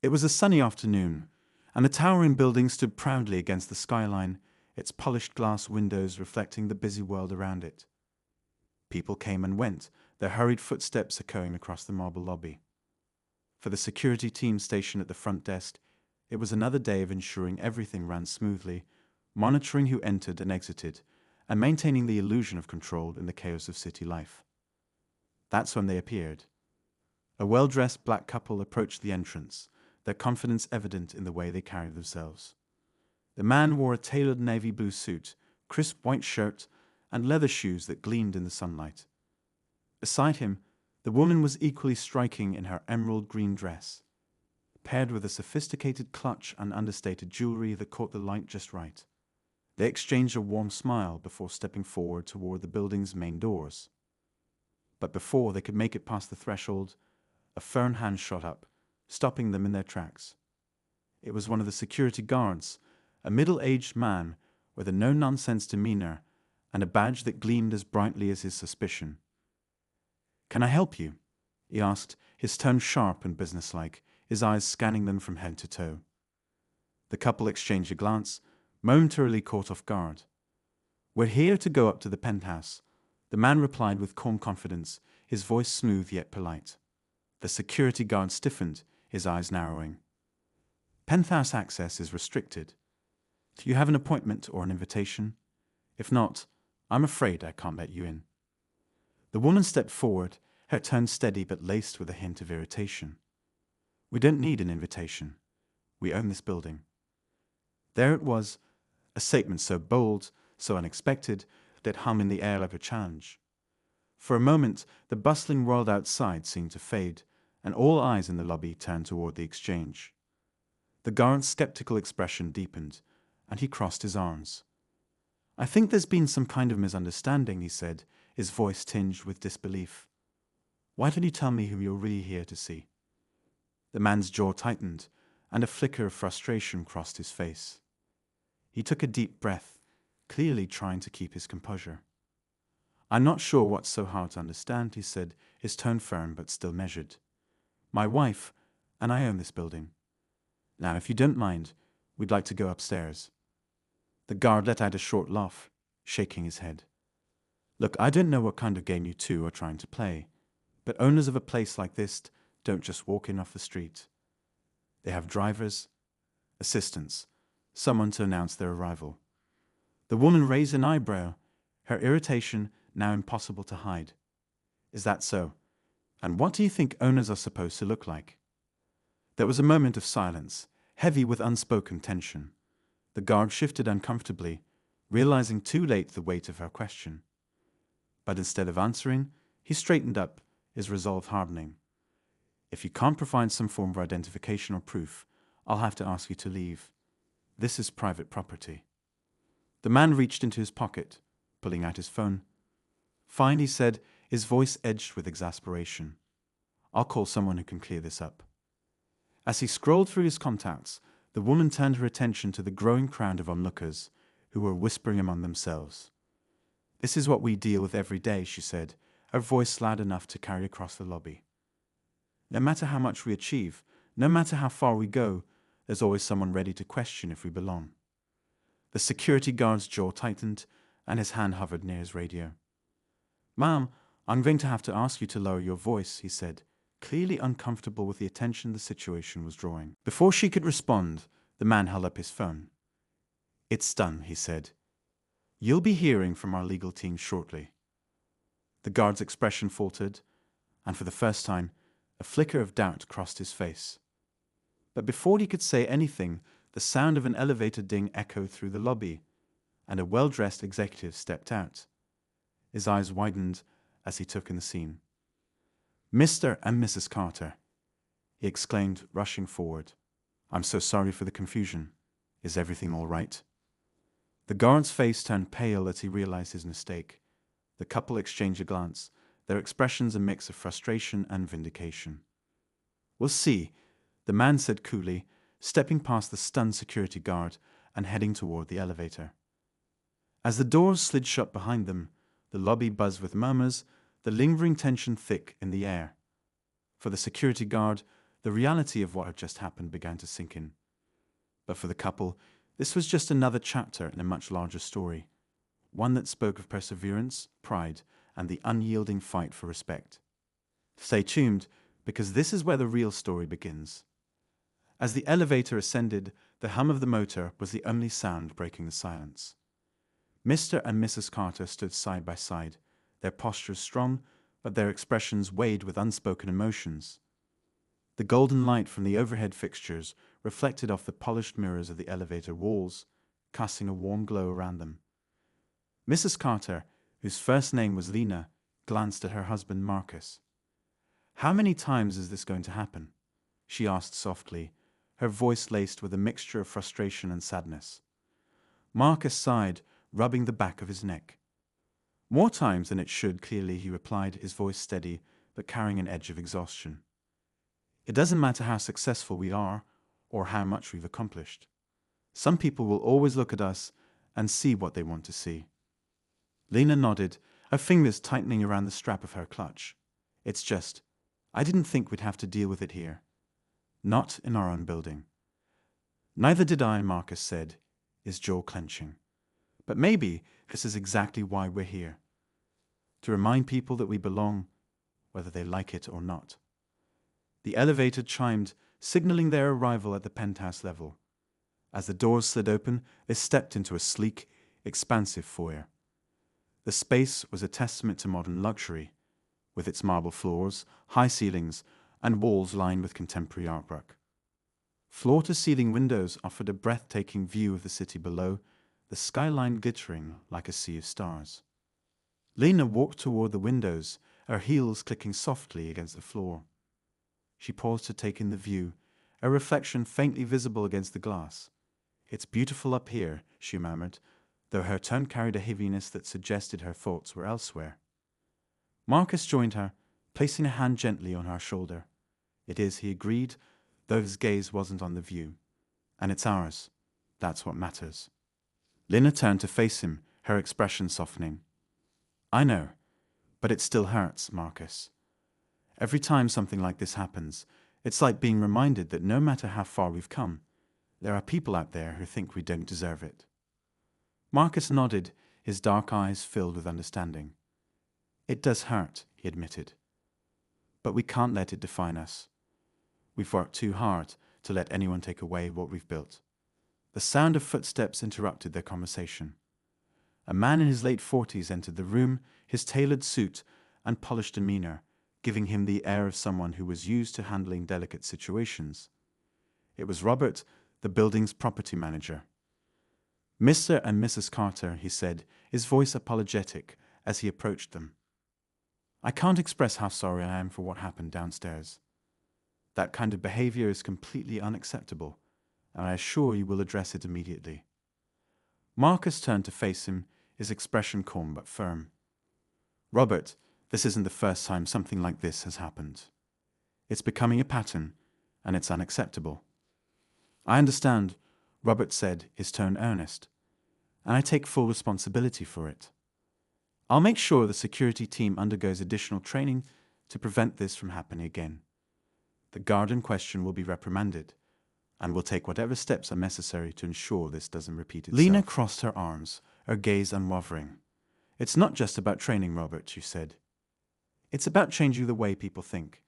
It was a sunny afternoon, and the towering building stood proudly against the skyline, its polished glass windows reflecting the busy world around it. People came and went, their hurried footsteps echoing across the marble lobby. For the security team stationed at the front desk, it was another day of ensuring everything ran smoothly, monitoring who entered and exited, and maintaining the illusion of control in the chaos of city life. That's when they appeared. A well-dressed black couple approached the entrance, their confidence evident in the way they carried themselves. The man wore a tailored navy blue suit, crisp white shirt, and leather shoes that gleamed in the sunlight. Beside him, the woman was equally striking in her emerald green dress, paired with a sophisticated clutch and understated jewelry that caught the light just right. They exchanged a warm smile before stepping forward toward the building's main doors. But before they could make it past the threshold, a firm hand shot up, stopping them in their tracks. It was one of the security guards, a middle-aged man with a no-nonsense demeanor and a badge that gleamed as brightly as his suspicion. "Can I help you?" he asked, his tone sharp and businesslike, his eyes scanning them from head to toe. The couple exchanged a glance, momentarily caught off guard. "We're here to go up to the penthouse," the man replied with calm confidence, his voice smooth yet polite. The security guard stiffened, his eyes narrowing. "Penthouse access is restricted. Do you have an appointment or an invitation? If not, I'm afraid I can't let you in." The woman stepped forward, her tone steady but laced with a hint of irritation. "We don't need an invitation. We own this building." There it was, a statement so bold, so unexpected, that it hung in the air like a challenge. For a moment, the bustling world outside seemed to fade, and all eyes in the lobby turned toward the exchange. The guard's skeptical expression deepened, and he crossed his arms. "I think there's been some kind of misunderstanding," he said, his voice tinged with disbelief. "Why don't you tell me who you're really here to see?" The man's jaw tightened, and a flicker of frustration crossed his face. He took a deep breath, clearly trying to keep his composure. "I'm not sure what's so hard to understand," he said, his tone firm but still measured. "My wife and I own this building. Now, if you don't mind, we'd like to go upstairs." The guard let out a short laugh, shaking his head. "Look, I don't know what kind of game you two are trying to play, but owners of a place like this don't just walk in off the street. They have drivers, assistants, someone to announce their arrival." The woman raised an eyebrow, her irritation now impossible to hide. "Is that so? And what do you think owners are supposed to look like?" There was a moment of silence, heavy with unspoken tension. The guard shifted uncomfortably, realizing too late the weight of her question. But instead of answering, he straightened up, his resolve hardening. "If you can't provide some form of identification or proof, I'll have to ask you to leave. This is private property." The man reached into his pocket, pulling out his phone. "Fine," he said, his voice edged with exasperation. "I'll call someone who can clear this up." As he scrolled through his contacts, the woman turned her attention to the growing crowd of onlookers, who were whispering among themselves. "This is what we deal with every day," she said, her voice loud enough to carry across the lobby. "No matter how much we achieve, no matter how far we go, there's always someone ready to question if we belong." The security guard's jaw tightened, and his hand hovered near his radio. "Ma'am, I'm going to have to ask you to lower your voice," he said, clearly uncomfortable with the attention the situation was drawing. Before she could respond, the man held up his phone. "It's done," he said. "You'll be hearing from our legal team shortly." The guard's expression faltered, and for the first time, a flicker of doubt crossed his face. But before he could say anything, the sound of an elevator ding echoed through the lobby, and a well-dressed executive stepped out. His eyes widened as he took in the scene. "Mr. and Mrs. Carter," he exclaimed, rushing forward. "I'm so sorry for the confusion. Is everything all right?" The guard's face turned pale as he realized his mistake. The couple exchanged a glance, their expressions a mix of frustration and vindication. "We'll see," the man said coolly, stepping past the stunned security guard and heading toward the elevator. As the doors slid shut behind them, the lobby buzzed with murmurs, the lingering tension thick in the air. For the security guard, the reality of what had just happened began to sink in. But for the couple, this was just another chapter in a much larger story, one that spoke of perseverance, pride, and the unyielding fight for respect. Stay tuned, because this is where the real story begins. As the elevator ascended, the hum of the motor was the only sound breaking the silence. Mr. and Mrs. Carter stood side by side, their postures strong, but their expressions weighed with unspoken emotions. The golden light from the overhead fixtures reflected off the polished mirrors of the elevator walls, casting a warm glow around them. Mrs. Carter, whose first name was Lena, glanced at her husband Marcus. "How many times is this going to happen?" she asked softly, her voice laced with a mixture of frustration and sadness. Marcus sighed, rubbing the back of his neck. "More times than it should, clearly," he replied, his voice steady, but carrying an edge of exhaustion. "It doesn't matter how successful we are, or how much we've accomplished. Some people will always look at us and see what they want to see." Lena nodded, her fingers tightening around the strap of her clutch. "It's just, I didn't think we'd have to deal with it here. Not in our own building." "Neither did I," Marcus said, his jaw clenching. "But maybe this is exactly why we're here. To remind people that we belong, whether they like it or not." The elevator chimed, signaling their arrival at the penthouse level. As the doors slid open, they stepped into a sleek, expansive foyer. The space was a testament to modern luxury, with its marble floors, high ceilings, and walls lined with contemporary artwork. Floor-to-ceiling windows offered a breathtaking view of the city below, the skyline glittering like a sea of stars. Lena walked toward the windows, her heels clicking softly against the floor. She paused to take in the view, a reflection faintly visible against the glass. "It's beautiful up here," she murmured, though her tone carried a heaviness that suggested her thoughts were elsewhere. Marcus joined her, placing a hand gently on her shoulder. "It is," he agreed, though his gaze wasn't on the view. "And it's ours. That's what matters." Lena turned to face him, her expression softening. "I know, but it still hurts, Marcus. Every time something like this happens, it's like being reminded that no matter how far we've come, there are people out there who think we don't deserve it." Marcus nodded, his dark eyes filled with understanding. "It does hurt," he admitted. "But we can't let it define us. We've worked too hard to let anyone take away what we've built." The sound of footsteps interrupted their conversation. A man in his late 40s entered the room, his tailored suit and polished demeanor giving him the air of someone who was used to handling delicate situations. It was Robert, the building's property manager. "Mr. and Mrs. Carter," he said, his voice apologetic as he approached them. "I can't express how sorry I am for what happened downstairs. That kind of behavior is completely unacceptable, and I assure you will address it immediately." Marcus turned to face him, his expression calm but firm. "Robert, this isn't the first time something like this has happened. It's becoming a pattern, and it's unacceptable." "I understand," Robert said, his tone earnest, "and I take full responsibility for it. I'll make sure the security team undergoes additional training to prevent this from happening again. The guard in question will be reprimanded, and will take whatever steps are necessary to ensure this doesn't repeat itself." Lena crossed her arms, her gaze unwavering. "It's not just about training, Robert," she said. "It's about changing the way people think.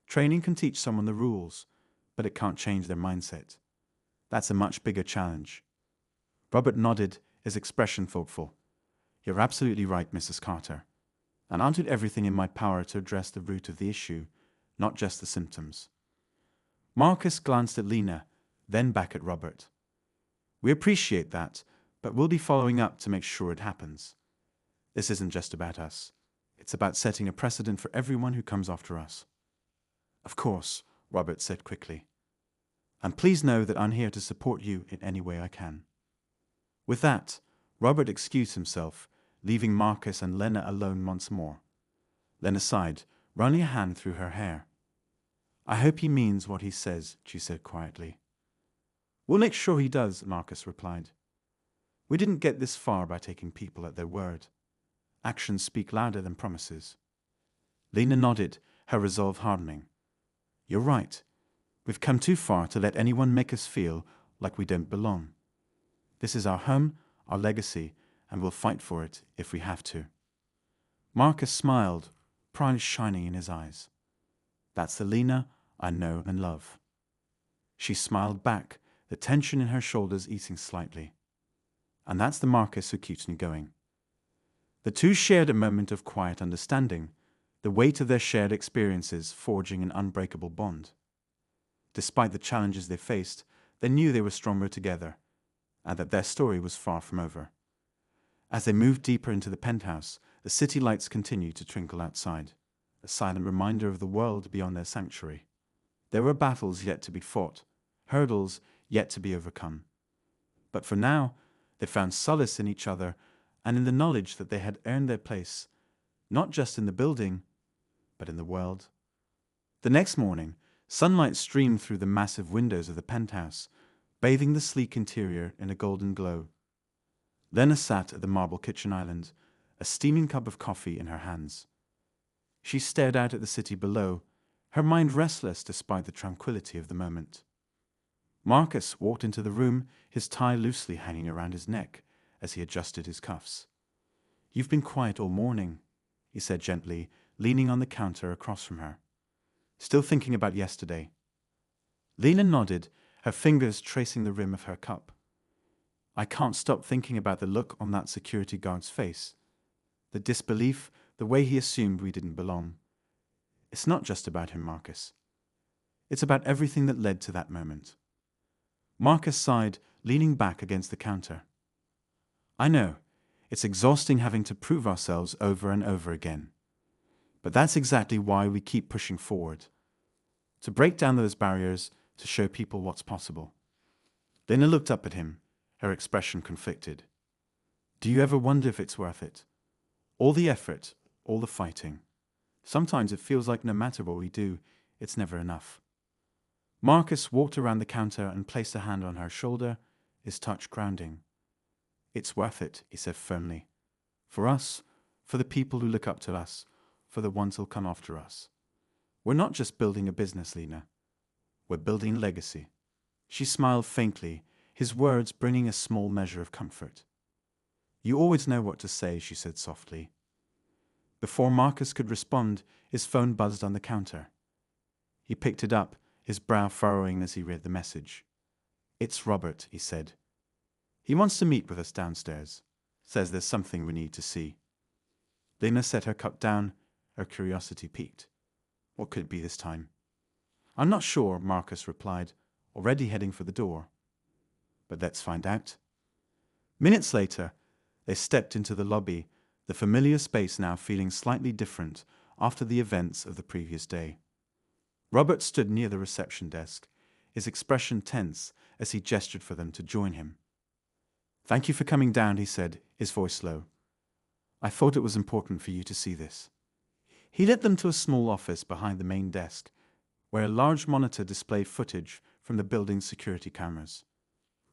Training can teach someone the rules, but it can't change their mindset. That's a much bigger challenge." Robert nodded, his expression thoughtful. "You're absolutely right, Mrs. Carter, and I'll do everything in my power to address the root of the issue, not just the symptoms." Marcus glanced at Lena, then back at Robert. "We appreciate that, but we'll be following up to make sure it happens. This isn't just about us. It's about setting a precedent for everyone who comes after us." "Of course," Robert said quickly. "And please know that I'm here to support you in any way I can." With that, Robert excused himself, leaving Marcus and Lena alone once more. Lena sighed, running a hand through her hair. "I hope he means what he says," she said quietly. "We'll make sure he does," Marcus replied. "We didn't get this far by taking people at their word. Actions speak louder than promises." Lena nodded, her resolve hardening. You're right. We've come too far to let anyone make us feel like we don't belong. This is our home, our legacy, and we'll fight for it if we have to. Marcus smiled, pride shining in his eyes. That's the Lena I know and love. She smiled back, the tension in her shoulders easing slightly. And that's the Marcus who keeps me going. The two shared a moment of quiet understanding, the weight of their shared experiences forging an unbreakable bond. Despite the challenges they faced, they knew they were stronger together, and that their story was far from over. As they moved deeper into the penthouse, the city lights continued to twinkle outside, a silent reminder of the world beyond their sanctuary. There were battles yet to be fought, hurdles yet to be overcome. But for now, they found solace in each other and in the knowledge that they had earned their place, not just in the building, but in the world. The next morning, sunlight streamed through the massive windows of the penthouse, bathing the sleek interior in a golden glow. Lena sat at the marble kitchen island, a steaming cup of coffee in her hands. She stared out at the city below, her mind restless despite the tranquility of the moment. Marcus walked into the room, his tie loosely hanging around his neck as he adjusted his cuffs. "You've been quiet all morning," he said gently, leaning on the counter across from her. "Still thinking about yesterday?" Lena nodded, her fingers tracing the rim of her cup. "I can't stop thinking about the look on that security guard's face. The disbelief, the way he assumed we didn't belong. It's not just about him, Marcus. It's about everything that led to that moment." Marcus sighed, leaning back against the counter. "I know. It's exhausting having to prove ourselves over and over again. But that's exactly why we keep pushing forward. To break down those barriers, to show people what's possible." Lena looked up at him, her expression conflicted. "Do you ever wonder if it's worth it? All the effort, all the fighting. Sometimes it feels like no matter what we do, it's never enough." Marcus walked around the counter and placed a hand on her shoulder, his touch grounding. "It's worth it," he said firmly. "For us, for the people who look up to us, for the ones who'll come after us. We're not just building a business, Lena. We're building a legacy." She smiled faintly, his words bringing a small measure of comfort. "You always know what to say," she said softly. Before Marcus could respond, his phone buzzed on the counter. He picked it up, his brow furrowing as he read the message. "It's Robert," he said. "He wants to meet with us downstairs. Says there's something we need to see." Lena set her cup down, her curiosity piqued. What could it be this time? "I'm not sure," Marcus replied, already heading for the door. "But let's find out." Minutes later, they stepped into the lobby, the familiar space now feeling slightly different after the events of the previous day. Robert stood near the reception desk, his expression tense as he gestured for them to join him. "Thank you for coming down," he said, his voice low. "I thought it was important for you to see this." He led them to a small office behind the main desk, where a large monitor displayed footage from the building's security cameras.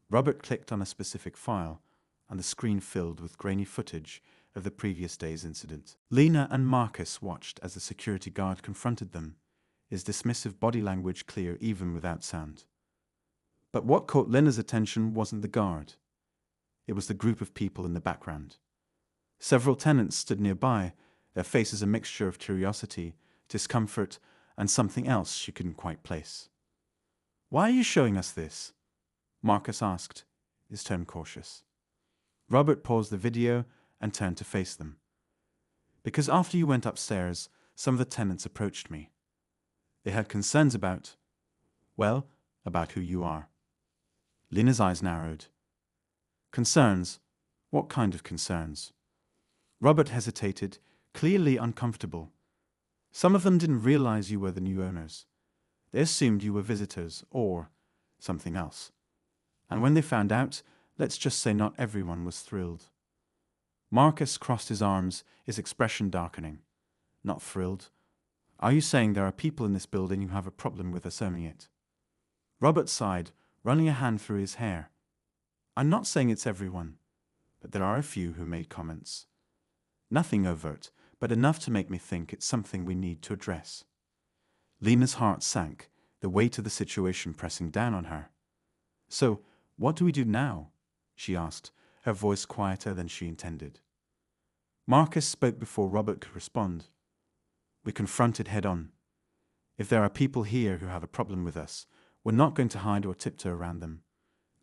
Robert clicked on a specific file, and the screen filled with grainy footage of the previous day's incident. Lena and Marcus watched as the security guard confronted them, his dismissive body language clear even without sound. But what caught Lena's attention wasn't the guard. It was the group of people in the background. Several tenants stood nearby, their faces a mixture of curiosity, discomfort, and something else she couldn't quite place. "Why are you showing us this?" Marcus asked, his tone cautious. Robert paused the video and turned to face them. "Because after you went upstairs, some of the tenants approached me. They had concerns about who you are." Lena's eyes narrowed. "Concerns? What kind of concerns?" Robert hesitated, clearly uncomfortable. "Some of them didn't realize you were the new owners. They assumed you were visitors or something else. And when they found out, let's just say not everyone was thrilled." Marcus crossed his arms, his expression darkening. "Not thrilled? Are you saying there are people in this building who have a problem with us owning it?" Robert sighed, running a hand through his hair. "I'm not saying it's everyone, but there are a few who made comments. Nothing overt, but enough to make me think it's something we need to address." Lena's heart sank, the weight of the situation pressing down on her. "So, what do we do now?" she asked, her voice quieter than she intended. Marcus spoke before Robert could respond. "We confront it head on. If there are people here who have a problem with us, we're not going to hide or tiptoe around them.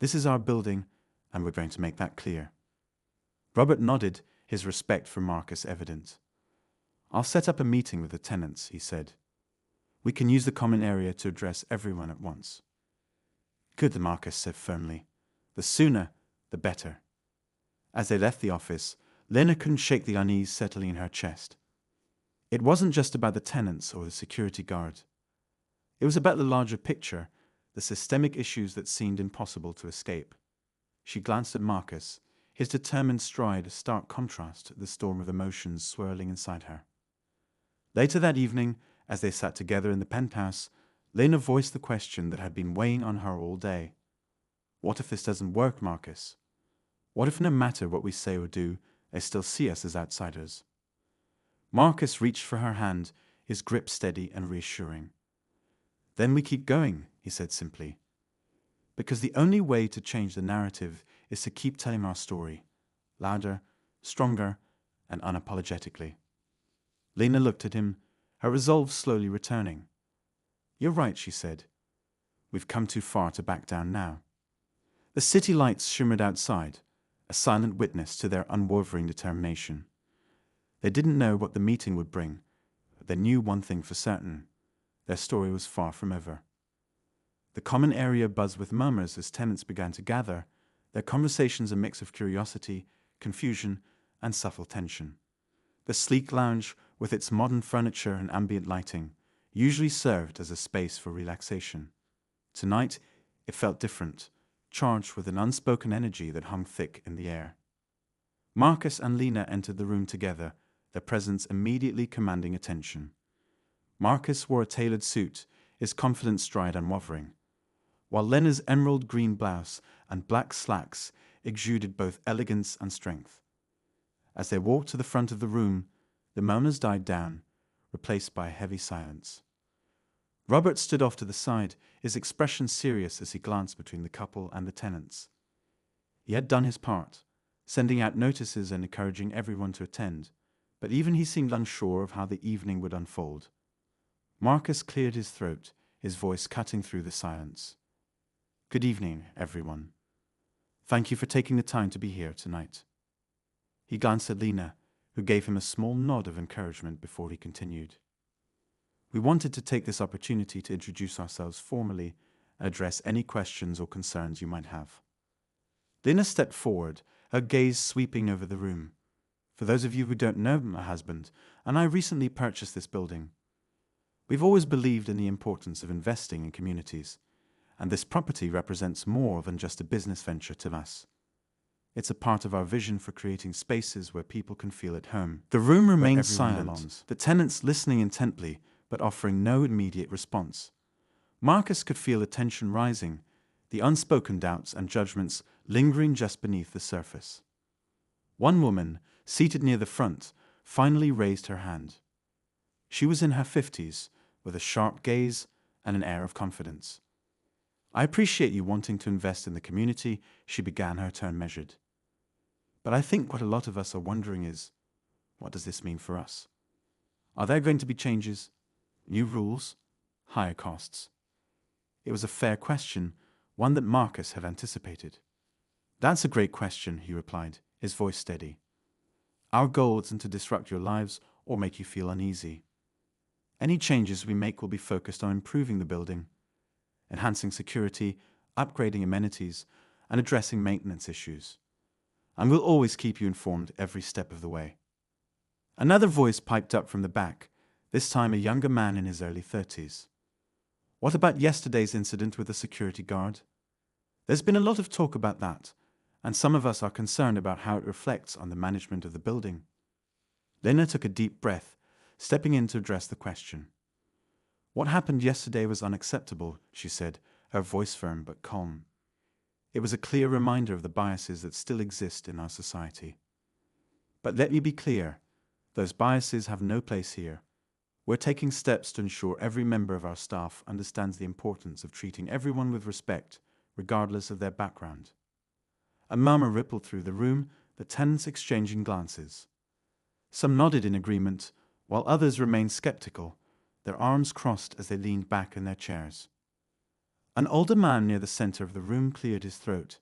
This is our building, and we're going to make that clear." Robert nodded, his respect for Marcus evident. "I'll set up a meeting with the tenants," he said. "We can use the common area to address everyone at once." "Good," Marcus said firmly. "The sooner, the better." As they left the office, Lena couldn't shake the unease settling in her chest. It wasn't just about the tenants or the security guard. It was about the larger picture, the systemic issues that seemed impossible to escape. She glanced at Marcus, his determined stride a stark contrast to the storm of emotions swirling inside her. Later that evening, as they sat together in the penthouse, Lena voiced the question that had been weighing on her all day. "What if this doesn't work, Marcus? What if no matter what we say or do, they still see us as outsiders?" Marcus reached for her hand, his grip steady and reassuring. "Then we keep going," he said simply. "Because the only way to change the narrative is to keep telling our story, louder, stronger, and unapologetically." Lena looked at him, her resolve slowly returning. "You're right," she said. "We've come too far to back down now." The city lights shimmered outside, a silent witness to their unwavering determination. They didn't know what the meeting would bring, but they knew one thing for certain: their story was far from over. The common area buzzed with murmurs as tenants began to gather, their conversations a mix of curiosity, confusion, and subtle tension. The sleek lounge, with its modern furniture and ambient lighting, usually served as a space for relaxation. Tonight, it felt different, charged with an unspoken energy that hung thick in the air. Marcus and Lena entered the room together, their presence immediately commanding attention. Marcus wore a tailored suit, his confident stride unwavering, while Lena's emerald green blouse and black slacks exuded both elegance and strength. As they walked to the front of the room, the murmurs died down, replaced by a heavy silence. Robert stood off to the side, his expression serious as he glanced between the couple and the tenants. He had done his part, sending out notices and encouraging everyone to attend, but even he seemed unsure of how the evening would unfold. Marcus cleared his throat, his voice cutting through the silence. "Good evening, everyone. Thank you for taking the time to be here tonight." He glanced at Lena, who gave him a small nod of encouragement before he continued. "We wanted to take this opportunity to introduce ourselves formally and address any questions or concerns you might have." Lena stepped forward, her gaze sweeping over the room. "For those of you who don't know my husband, and I recently purchased this building. We've always believed in the importance of investing in communities, and this property represents more than just a business venture to us. It's a part of our vision for creating spaces where people can feel at home." The room remained silent, the tenants listening intently, but offering no immediate response. Marcus could feel the tension rising, the unspoken doubts and judgments lingering just beneath the surface. One woman, seated near the front, finally raised her hand. She was in her 50s, with a sharp gaze and an air of confidence. "I appreciate you wanting to invest in the community," she began, her tone measured. "But I think what a lot of us are wondering is, what does this mean for us? Are there going to be changes? New rules? Higher costs?" It was a fair question, one that Marcus had anticipated. "That's a great question," he replied, his voice steady. "Our goal isn't to disrupt your lives or make you feel uneasy. Any changes we make will be focused on improving the building, enhancing security, upgrading amenities, and addressing maintenance issues. And we'll always keep you informed every step of the way." Another voice piped up from the back, this time a younger man in his early 30s. "What about yesterday's incident with the security guard? There's been a lot of talk about that, and some of us are concerned about how it reflects on the management of the building." Lena took a deep breath, stepping in to address the question. "What happened yesterday was unacceptable," she said, her voice firm but calm. "It was a clear reminder of the biases that still exist in our society. But let me be clear, those biases have no place here. We're taking steps to ensure every member of our staff understands the importance of treating everyone with respect, regardless of their background. A murmur rippled through the room, the tenants exchanging glances. Some nodded in agreement, while others remained skeptical, their arms crossed as they leaned back in their chairs. An older man near the center of the room cleared his throat.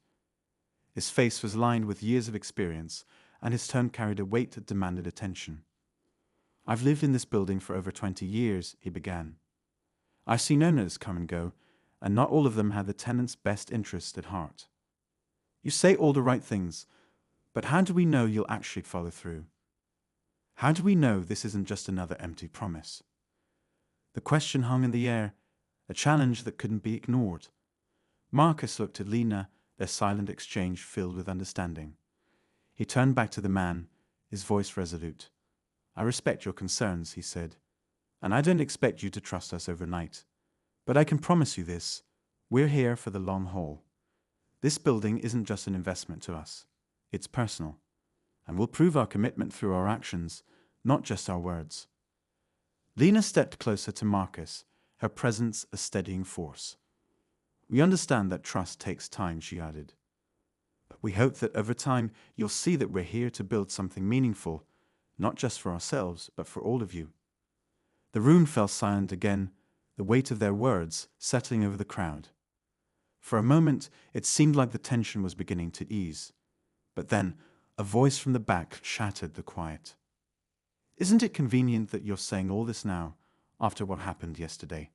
His face was lined with years of experience, and his tone carried a weight that demanded attention. "I've lived in this building for over 20 years, he began. "I've seen owners come and go, and not all of them had the tenants' best interest at heart. You say all the right things, but how do we know you'll actually follow through? How do we know this isn't just another empty promise?" The question hung in the air, a challenge that couldn't be ignored. Marcus looked at Lena, their silent exchange filled with understanding. He turned back to the man, his voice resolute. "I respect your concerns," he said, "and I don't expect you to trust us overnight. But I can promise you this, we're here for the long haul. This building isn't just an investment to us, it's personal. And we'll prove our commitment through our actions, not just our words." Lena stepped closer to Marcus, her presence a steadying force. "We understand that trust takes time," she added. "But we hope that over time you'll see that we're here to build something meaningful, not just for ourselves, but for all of you." The room fell silent again, the weight of their words settling over the crowd. For a moment, it seemed like the tension was beginning to ease. But then, a voice from the back shattered the quiet. "Isn't it convenient that you're saying all this now, after what happened yesterday?"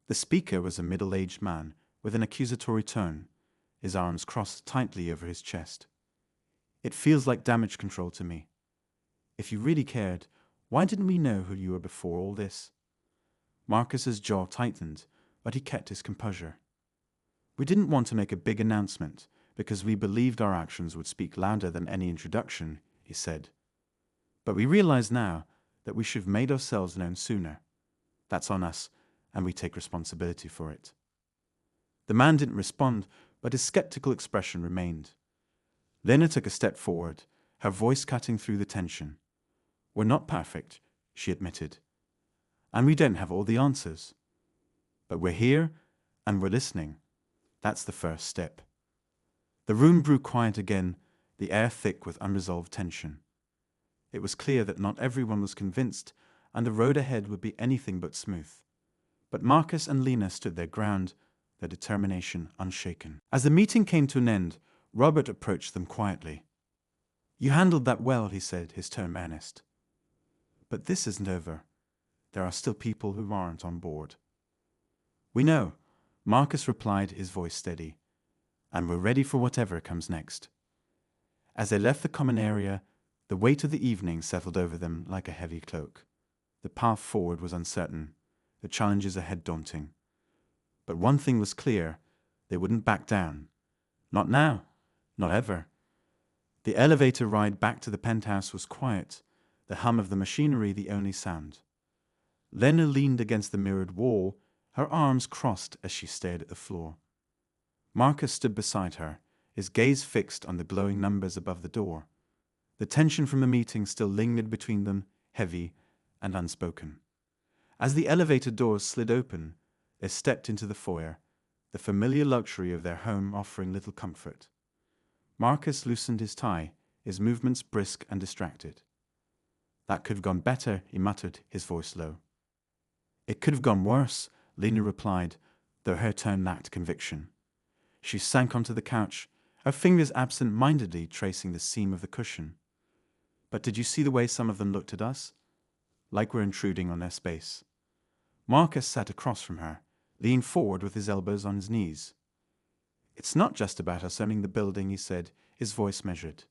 The speaker was a middle-aged man with an accusatory tone, his arms crossed tightly over his chest. "It feels like damage control to me. If you really cared, why didn't we know who you were before all this?" Marcus's jaw tightened, but he kept his composure. "We didn't want to make a big announcement because we believed our actions would speak louder than any introduction," he said. "But we realize now that we should have made ourselves known sooner. That's on us, and we take responsibility for it." The man didn't respond, but his skeptical expression remained. Lena took a step forward, her voice cutting through the tension. "We're not perfect," she admitted. "And we don't have all the answers. But we're here, and we're listening. That's the first step." The room grew quiet again, the air thick with unresolved tension. It was clear that not everyone was convinced, and the road ahead would be anything but smooth. But Marcus and Lena stood their ground, their determination unshaken. As the meeting came to an end, Robert approached them quietly. "You handled that well," he said, his tone earnest. "But this isn't over. There are still people who aren't on board." "We know," Marcus replied, his voice steady. "And we're ready for whatever comes next." As they left the common area, the weight of the evening settled over them like a heavy cloak. The path forward was uncertain, the challenges ahead daunting. But one thing was clear, they wouldn't back down. Not now, not ever. The elevator ride back to the penthouse was quiet, the hum of the machinery the only sound. Lena leaned against the mirrored wall, her arms crossed as she stared at the floor. Marcus stood beside her, his gaze fixed on the glowing numbers above the door. The tension from the meeting still lingered between them, heavy and unspoken. As the elevator doors slid open, they stepped into the foyer, the familiar luxury of their home offering little comfort. Marcus loosened his tie, his movements brisk and distracted. "That could have gone better," he muttered, his voice low. "It could have gone worse," Lena replied, though her tone lacked conviction. She sank onto the couch, her fingers absent-mindedly tracing the seam of the cushion. "But did you see the way some of them looked at us? Like we're intruding on their space." Marcus sat across from her, leaning forward with his elbows on his knees. "It's not just about us owning the building," he said, his voice measured.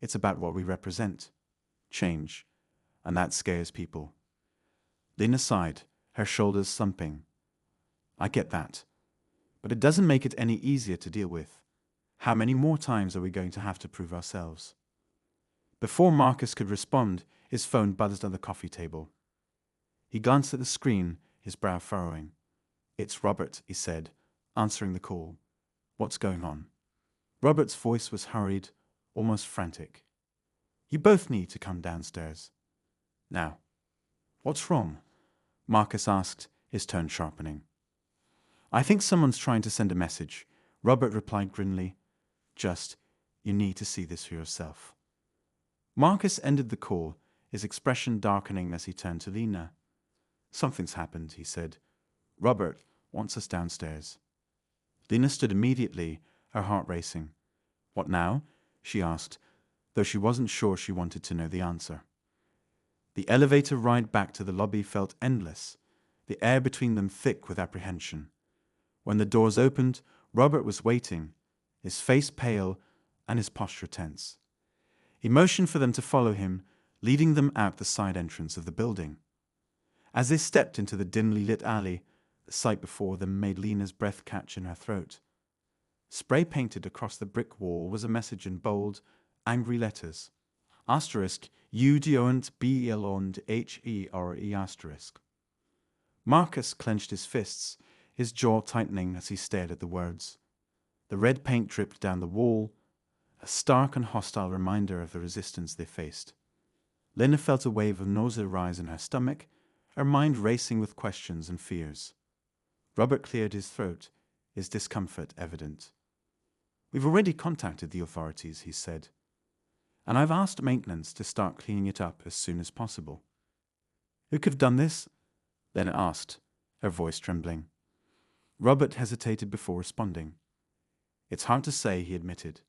"It's about what we represent. Change. And that scares people." Lena sighed, her shoulders slumping. "I get that. But it doesn't make it any easier to deal with. How many more times are we going to have to prove ourselves?" Before Marcus could respond, his phone buzzed on the coffee table. He glanced at the screen, his brow furrowing. "It's Robert," he said, answering the call. "What's going on?" Robert's voice was hurried, almost frantic. "You both need to come downstairs. Now." "What's wrong?" Marcus asked, his tone sharpening. "I think someone's trying to send a message," Robert replied grimly. "Just, you need to see this for yourself." Marcus ended the call, his expression darkening as he turned to Lena. "Something's happened," he said. "Robert wants us downstairs." Lena stood immediately, her heart racing. "What now?" she asked, though she wasn't sure she wanted to know the answer. The elevator ride back to the lobby felt endless, the air between them thick with apprehension. When the doors opened, Robert was waiting, his face pale and his posture tense. He motioned for them to follow him, leading them out the side entrance of the building. As they stepped into the dimly lit alley, the sight before them made Lena's breath catch in her throat. Spray painted across the brick wall was a message in bold, angry letters. Asterisk UDONT BELOND HERE asterisk. Marcus clenched his fists, his jaw tightening as he stared at the words. The red paint dripped down the wall, a stark and hostile reminder of the resistance they faced. Lena felt a wave of nausea rise in her stomach, her mind racing with questions and fears. Robert cleared his throat, his discomfort evident. "We've already contacted the authorities," he said, "and I've asked maintenance to start cleaning it up as soon as possible." "Who could have done this?" Lena asked, her voice trembling. Robert hesitated before responding. "It's hard to say," he admitted,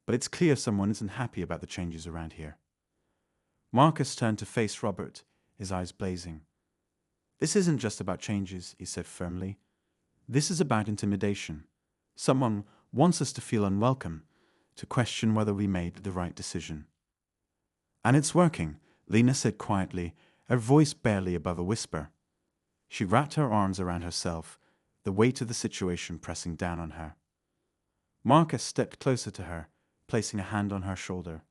"but it's clear someone isn't happy about the changes around here." Marcus turned to face Robert, his eyes blazing. "This isn't just about changes," he said firmly. "This is about intimidation. Someone wants us to feel unwelcome, to question whether we made the right decision." "And it's working," Lena said quietly, her voice barely above a whisper. She wrapped her arms around herself, the weight of the situation pressing down on her. Marcus stepped closer to her, placing a hand on her shoulder.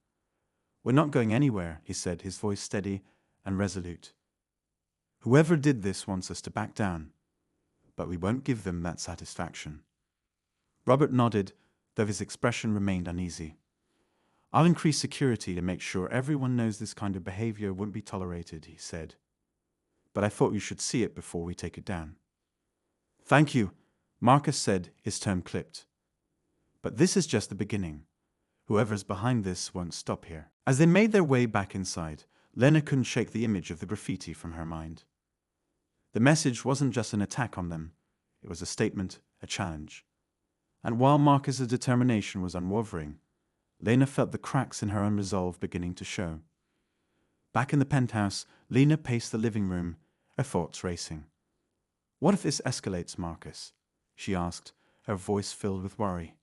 "We're not going anywhere," he said, his voice steady and resolute. "Whoever did this wants us to back down, but we won't give them that satisfaction." Robert nodded, though his expression remained uneasy. "I'll increase security to make sure everyone knows this kind of behavior won't be tolerated," he said. "But I thought you should see it before we take it down." "Thank you," Marcus said, his tone clipped. "But this is just the beginning. Whoever's behind this won't stop here." As they made their way back inside, Lena couldn't shake the image of the graffiti from her mind. The message wasn't just an attack on them. It was a statement, a challenge. And while Marcus's determination was unwavering, Lena felt the cracks in her own resolve beginning to show. Back in the penthouse, Lena paced the living room, her thoughts racing. "What if this escalates, Marcus?" she asked, her voice filled with worry.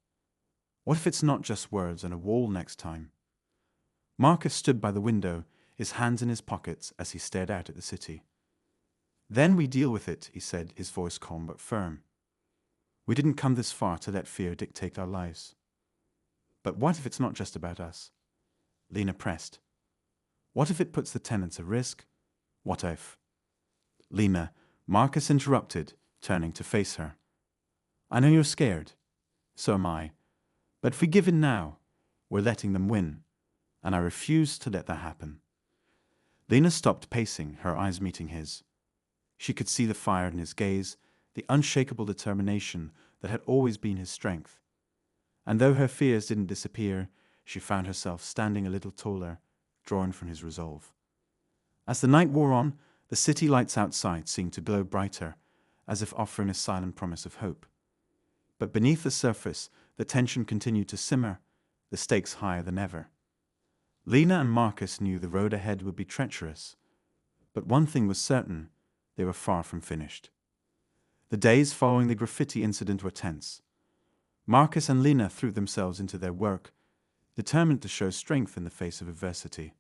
"What if it's not just words and a wall next time?" Marcus stood by the window, his hands in his pockets as he stared out at the city. "Then we deal with it," he said, his voice calm but firm. "We didn't come this far to let fear dictate our lives." "But what if it's not just about us?" Lena pressed. "What if it puts the tenants at risk? What if—" "Lena," Marcus interrupted, turning to face her. "I know you're scared. So am I. But if we give in now, we're letting them win, and I refuse to let that happen." Lena stopped pacing, her eyes meeting his. She could see the fire in his gaze, the unshakable determination that had always been his strength. And though her fears didn't disappear, she found herself standing a little taller, drawn from his resolve. As the night wore on, the city lights outside seemed to glow brighter, as if offering a silent promise of hope. But beneath the surface, the tension continued to simmer, the stakes higher than ever. Lena and Marcus knew the road ahead would be treacherous. But one thing was certain, they were far from finished. The days following the graffiti incident were tense. Marcus and Lena threw themselves into their work, determined to show strength in the face of adversity.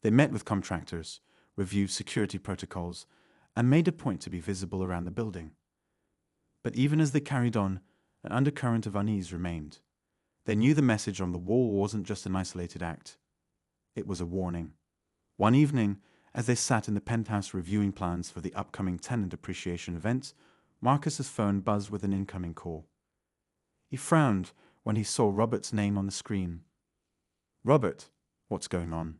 They met with contractors, reviewed security protocols, and made a point to be visible around the building. But even as they carried on, an undercurrent of unease remained. They knew the message on the wall wasn't just an isolated act. It was a warning. One evening, as they sat in the penthouse reviewing plans for the upcoming tenant appreciation event, Marcus's phone buzzed with an incoming call. He frowned when he saw Robert's name on the screen. "Robert, what's going on?"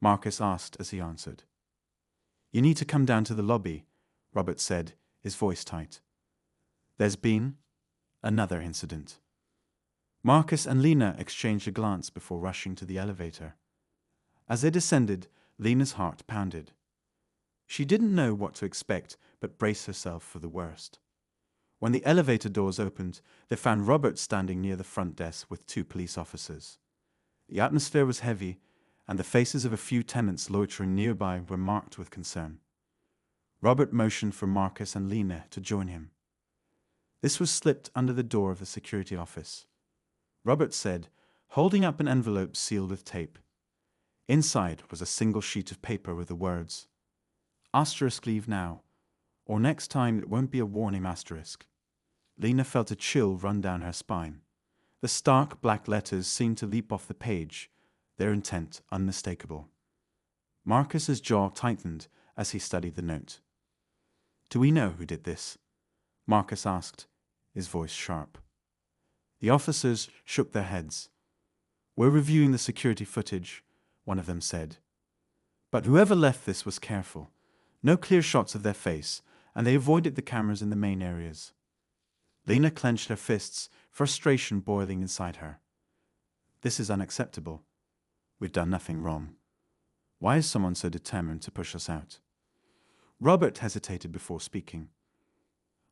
Marcus asked as he answered. You need to come down to the lobby, Robert said, his voice tight. There's been another incident. Marcus and Lena exchanged a glance before rushing to the elevator. As they descended, Lena's heart pounded. She didn't know what to expect, but braced herself for the worst. When the elevator doors opened, they found Robert standing near the front desk with 2 police officers. The atmosphere was heavy, and the faces of a few tenants loitering nearby were marked with concern. Robert motioned for Marcus and Lena to join him. This was slipped under the door of the security office. Robert said, holding up an envelope sealed with tape. Inside was a single sheet of paper with the words, "Asterisk leave now, or next time it won't be a warning asterisk." Lena felt a chill run down her spine. The stark black letters seemed to leap off the page, their intent unmistakable. Marcus's jaw tightened as he studied the note. "Do we know who did this?" Marcus asked, his voice sharp. The officers shook their heads. "We're reviewing the security footage," one of them said. But whoever left this was careful. No clear shots of their face, and they avoided the cameras in the main areas. Lena clenched her fists, frustration boiling inside her. This is unacceptable. We've done nothing wrong. Why is someone so determined to push us out? Robert hesitated before speaking.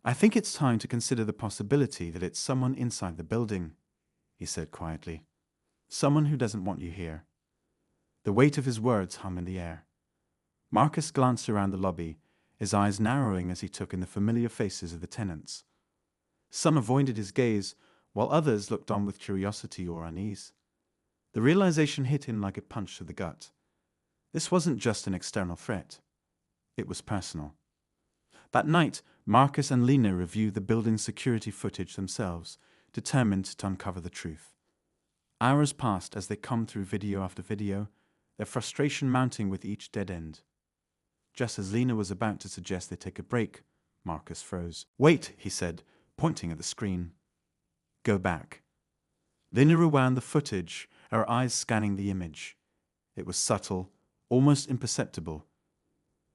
"I think it's time to consider the possibility that it's someone inside the building," he said quietly. "Someone who doesn't want you here." The weight of his words hung in the air. Marcus glanced around the lobby, his eyes narrowing as he took in the familiar faces of the tenants. Some avoided his gaze, while others looked on with curiosity or unease. The realization hit him like a punch to the gut. This wasn't just an external threat. It was personal. That night, Marcus and Lena reviewed the building's security footage themselves, determined to uncover the truth. Hours passed as they combed through video after video, their frustration mounting with each dead end. Just as Lena was about to suggest they take a break, Marcus froze. "Wait," he said, pointing at the screen. "Go back." Lena rewound the footage, her eyes scanning the image. It was subtle, almost imperceptible.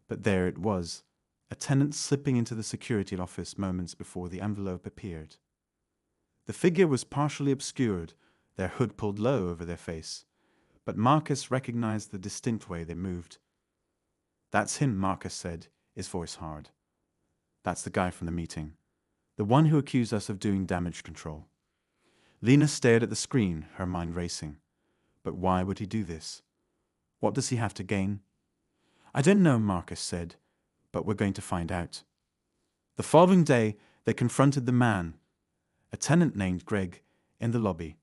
But there it was, a tenant slipping into the security office moments before the envelope appeared. The figure was partially obscured, their hood pulled low over their face, but Marcus recognized the distinct way they moved. "That's him," Marcus said, his voice hard. "That's the guy from the meeting. The one who accused us of doing damage control." Lena stared at the screen, her mind racing. But why would he do this? What does he have to gain? "I don't know," Marcus said, "but we're going to find out." The following day, they confronted the man, a tenant named Greg, in the lobby.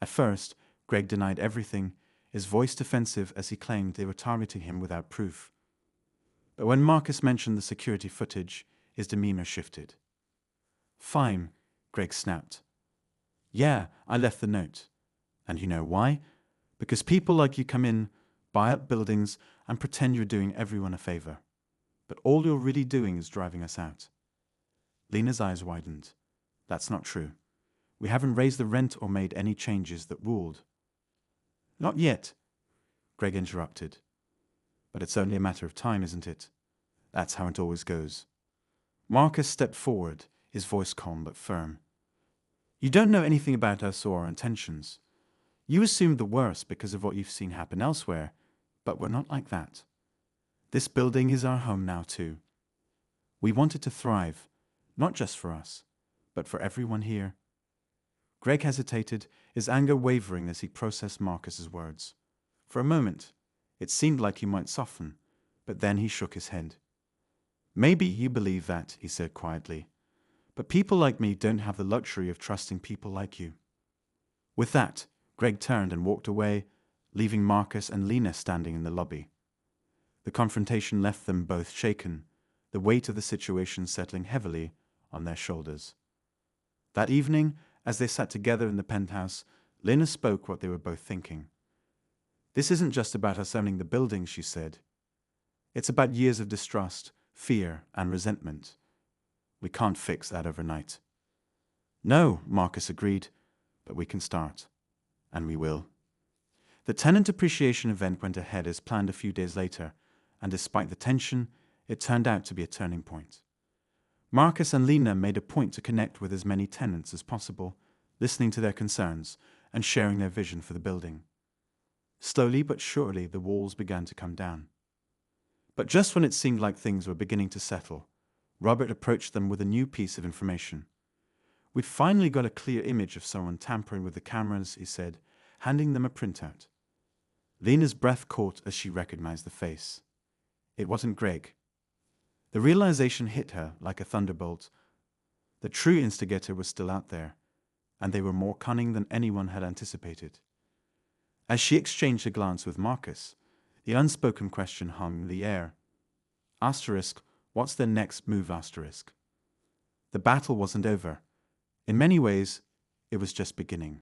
At first, Greg denied everything, his voice defensive as he claimed they were targeting him without proof. But when Marcus mentioned the security footage, his demeanor shifted. "Fine," Greg snapped. "Yeah, I left the note. And you know why? Because people like you come in, buy up buildings, and pretend you're doing everyone a favor. But all you're really doing is driving us out." Lena's eyes widened. "That's not true. We haven't raised the rent or made any changes that ruled." "Not yet," Greg interrupted. "But it's only a matter of time, isn't it? That's how it always goes." Marcus stepped forward, his voice calm but firm. "You don't know anything about us or our intentions. You assumed the worst because of what you've seen happen elsewhere, but we're not like that. This building is our home now too. We want it to thrive, not just for us, but for everyone here." Greg hesitated, his anger wavering as he processed Marcus's words. For a moment, it seemed like he might soften, but then he shook his head. "Maybe you believe that," he said quietly, "but people like me don't have the luxury of trusting people like you." With that, Greg turned and walked away, leaving Marcus and Lena standing in the lobby. The confrontation left them both shaken, the weight of the situation settling heavily on their shoulders. That evening, as they sat together in the penthouse, Lena spoke what they were both thinking. "This isn't just about us owning the building," she said. "It's about years of distrust, fear, and resentment. We can't fix that overnight." "No," Marcus agreed, "but we can start. And we will." The tenant appreciation event went ahead as planned a few days later, and despite the tension, it turned out to be a turning point. Marcus and Lena made a point to connect with as many tenants as possible, listening to their concerns and sharing their vision for the building. Slowly but surely, the walls began to come down. But just when it seemed like things were beginning to settle, Robert approached them with a new piece of information. "We've finally got a clear image of someone tampering with the cameras," he said, handing them a printout. Lena's breath caught as she recognized the face. It wasn't Greg. The realization hit her like a thunderbolt. The true instigator was still out there, and they were more cunning than anyone had anticipated. As she exchanged a glance with Marcus, the unspoken question hung in the air. Asterisk, what's their next move? Asterisk. The battle wasn't over. In many ways, it was just beginning.